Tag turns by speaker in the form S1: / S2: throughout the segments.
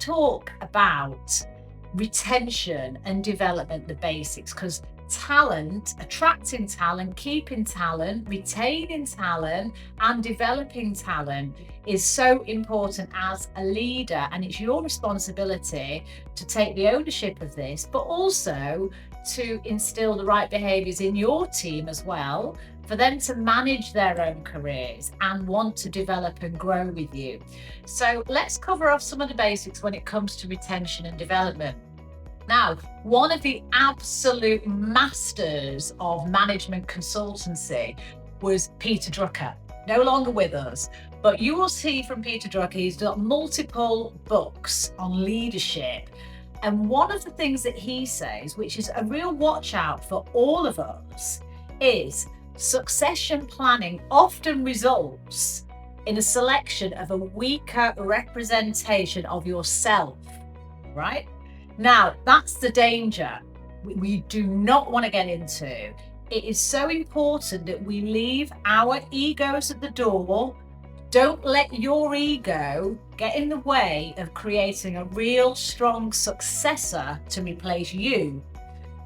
S1: talk about retention and development, the basics, because talent, attracting talent, keeping talent, retaining talent, and developing talent is so important as a leader. And it's your responsibility to take the ownership of this, but also to instill the right behaviours in your team as well, for them to manage their own careers and want to develop and grow with you. So let's cover off some of the basics when it comes to retention and development. Now, one of the absolute masters of management consultancy was Peter Drucker, no longer with us, but you will see from Peter Drucker, he's got multiple books on leadership. And one of the things that he says, which is a real watch out for all of us, is succession planning often results in a selection of a weaker representation of yourself, right? Now, that's the danger we do not want to get into. It is so important that we leave our egos at the door. Don't let your ego get in the way of creating a real strong successor to replace you.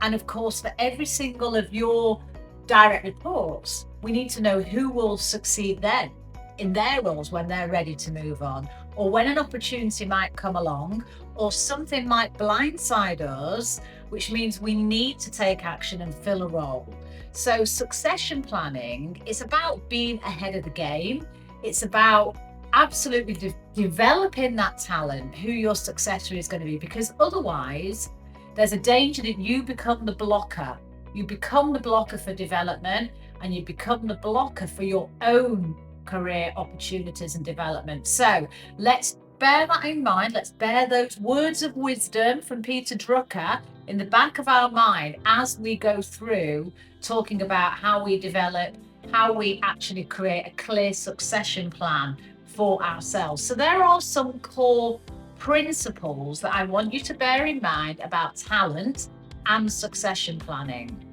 S1: And of course, for every single of your direct reports, we need to know who will succeed then in their roles when they're ready to move on, or when an opportunity might come along, or something might blindside us, which means we need to take action and fill a role. So succession planning is about being ahead of the game. It's about absolutely developing that talent, who your successor is going to be, because otherwise there's a danger that you become the blocker. You become the blocker for development, and you become the blocker for your own career opportunities and development. So let's bear that in mind. Let's bear those words of wisdom from Peter Drucker in the back of our mind as we go through talking about how we develop, how we actually create a clear succession plan for ourselves. So there are some core principles that I want you to bear in mind about talent and succession planning.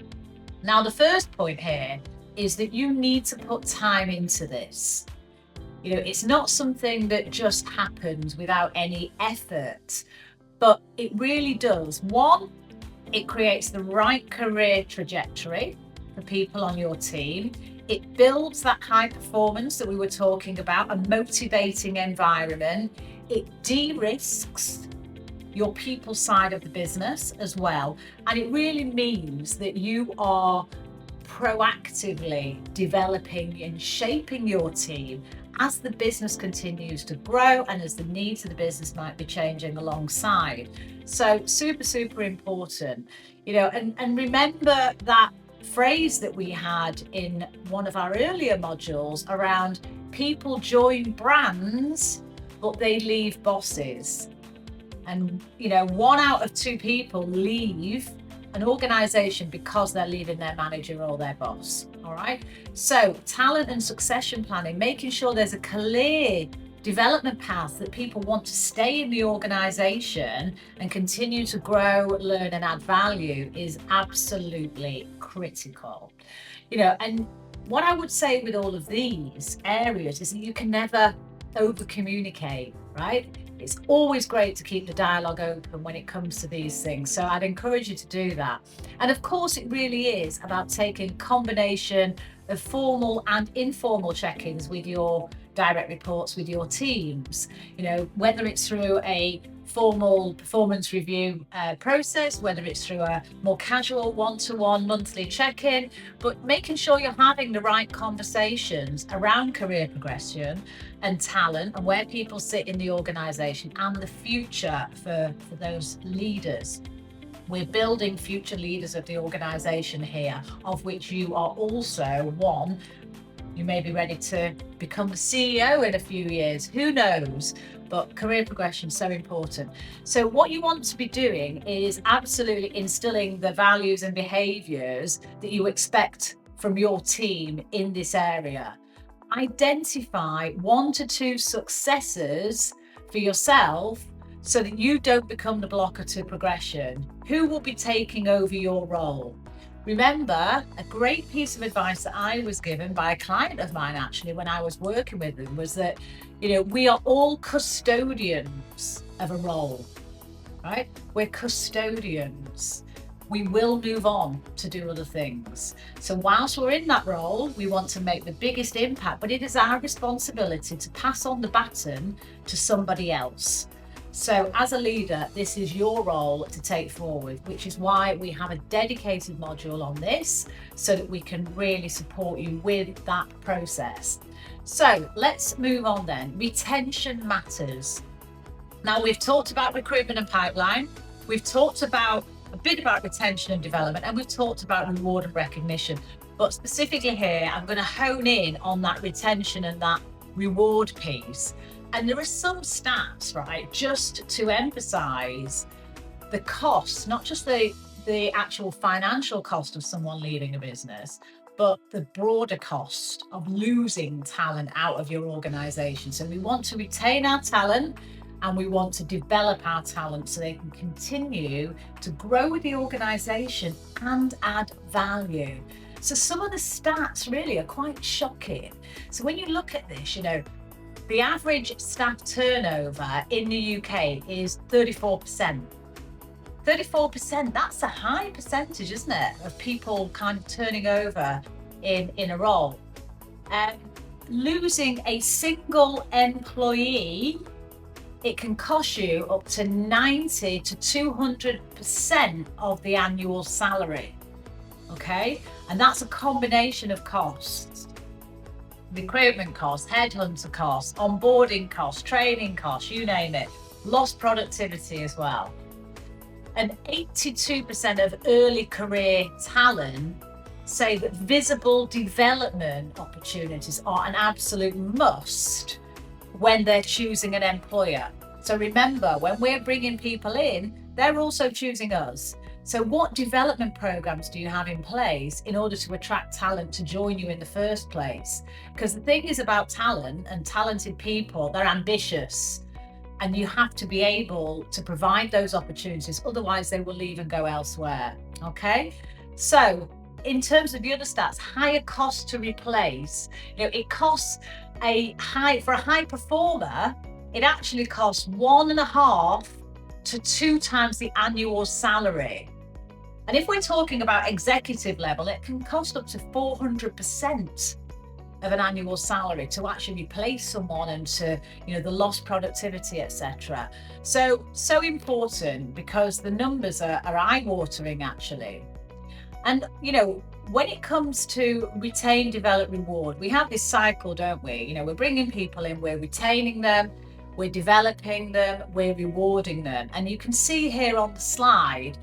S1: Now, the first point here is that you need to put time into this. You know, it's not something that just happens without any effort, but it really does. One, it creates the right career trajectory for people on your team. It builds that high performance that we were talking about, a motivating environment. It de-risks your people side of the business as well. And it really means that you are proactively developing and shaping your team as the business continues to grow and as the needs of the business might be changing alongside. So super important, you know, and remember that phrase that we had in one of our earlier modules around people join brands, but they leave bosses. And, you know, 1 out of 2 people leave an organization because they're leaving their manager or their boss. All right. So talent and succession planning, making sure there's a clear development path that people want to stay in the organization and continue to grow, learn, and add value is absolutely critical. You know, and what I would say with all of these areas is that you can never over communicate, right? It's always great to keep the dialogue open when it comes to these things. So I'd encourage you to do that. And of course, it really is about taking a combination of formal and informal check-ins with your direct reports, with your teams, you know, whether it's through a formal performance review process, whether it's through a more casual one-to-one monthly check-in, but making sure you're having the right conversations around career progression and talent and where people sit in the organization and the future for those leaders. We're building future leaders of the organization here, of which you are also one. You may be ready to become the CEO in a few years, who knows? But career progression is so important. So what you want to be doing is absolutely instilling the values and behaviors that you expect from your team in this area. Identify 1 to 2 successors for yourself so that you don't become the blocker to progression. Who will be taking over your role? Remember, a great piece of advice that I was given by a client of mine, actually, when I was working with them, was that, we are all custodians of a role, right? We're custodians. We will move on to do other things. So whilst we're in that role, we want to make the biggest impact, but it is our responsibility to pass on the baton to somebody else. So as a leader, this is your role to take forward, which is why we have a dedicated module on this, so that we can really support you with that process. So let's move on then. Retention matters. Now, we've talked about recruitment and pipeline. We've talked about a bit about retention and development, and we've talked about reward and recognition. But specifically here, I'm going to hone in on that retention and that reward piece. And there are some stats, right, just to emphasize the cost, not just the actual financial cost of someone leaving a business, but the broader cost of losing talent out of your organization. So we want to retain our talent, and we want to develop our talent so they can continue to grow with the organization and add value. So some of the stats really are quite shocking. So when you look at this, the average staff turnover in the UK is 34%. 34%, that's a high percentage, isn't it, of people kind of turning over in a role. Losing a single employee, it can cost you up to 90 to 200% of the annual salary, okay? And that's a combination of costs. Recruitment costs, headhunter costs, onboarding costs, training costs, you name it. Lost productivity as well. And 82% of early career talent say that visible development opportunities are an absolute must when they're choosing an employer. So remember, when we're bringing people in, they're also choosing us. So what development programs do you have in place in order to attract talent to join you in the first place? Because the thing is about talent and talented people, they're ambitious, and you have to be able to provide those opportunities. Otherwise, they will leave and go elsewhere. Okay. So in terms of the other stats, higher cost to replace, it costs for a high performer, it actually costs 1.5 to 2 times the annual salary. And if we're talking about executive level, it can cost up to 400% of an annual salary to actually replace someone, and to, the lost productivity, etc. So important, because the numbers are eye-watering actually. And, when it comes to retain, develop, reward, we have this cycle, don't we? We're bringing people in, we're retaining them, we're developing them, we're rewarding them. And you can see here on the slide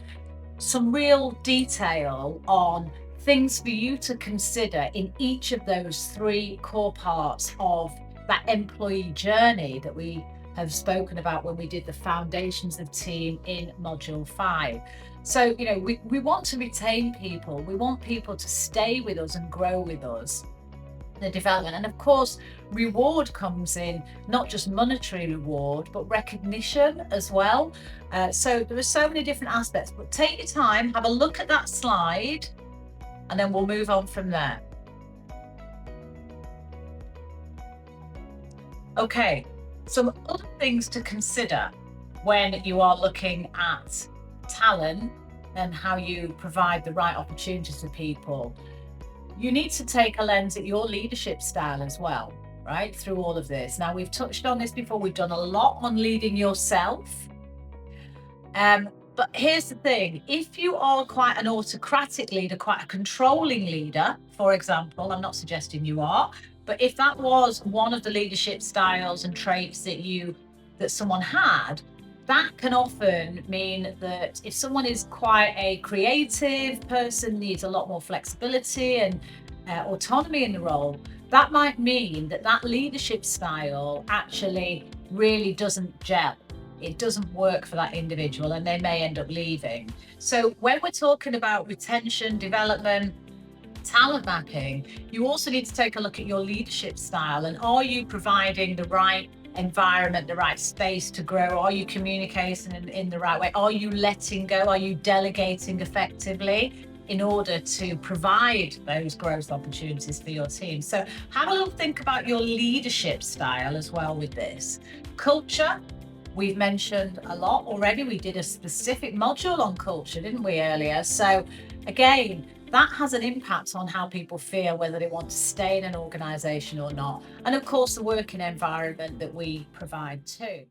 S1: some real detail on things for you to consider in each of those 3 core parts of that employee journey that we have spoken about when we did the foundations of team in module 5. So, we want to retain people. We want people to stay with us and grow with us. The development, and of course, reward comes in, not just monetary reward, but recognition as well. So there are so many different aspects, but take your time, have a look at that slide, and then we'll move on from there. Okay, some other things to consider when you are looking at talent and how you provide the right opportunities for people. You need to take a lens at your leadership style as well, right, through all of this. Now, we've touched on this before. We've done a lot on leading yourself. But here's the thing. If you are quite an autocratic leader, quite a controlling leader, for example, I'm not suggesting you are, but if that was one of the leadership styles and traits that someone had, that can often mean that if someone is quite a creative person, needs a lot more flexibility and autonomy in the role, that might mean that leadership style actually really doesn't gel. It doesn't work for that individual, and they may end up leaving. So when we're talking about retention, development, talent mapping, you also need to take a look at your leadership style, and are you providing the right environment, the right space to grow? Are you communicating in the right way? Are you letting go? Are you delegating effectively? in order to provide those growth opportunities for your team. So have a little think about your leadership style as well with this. Culture, we've mentioned a lot already. We did a specific module on culture, didn't we, earlier? So again, that has an impact on how people feel, whether they want to stay in an organization or not. And of course, the working environment that we provide too.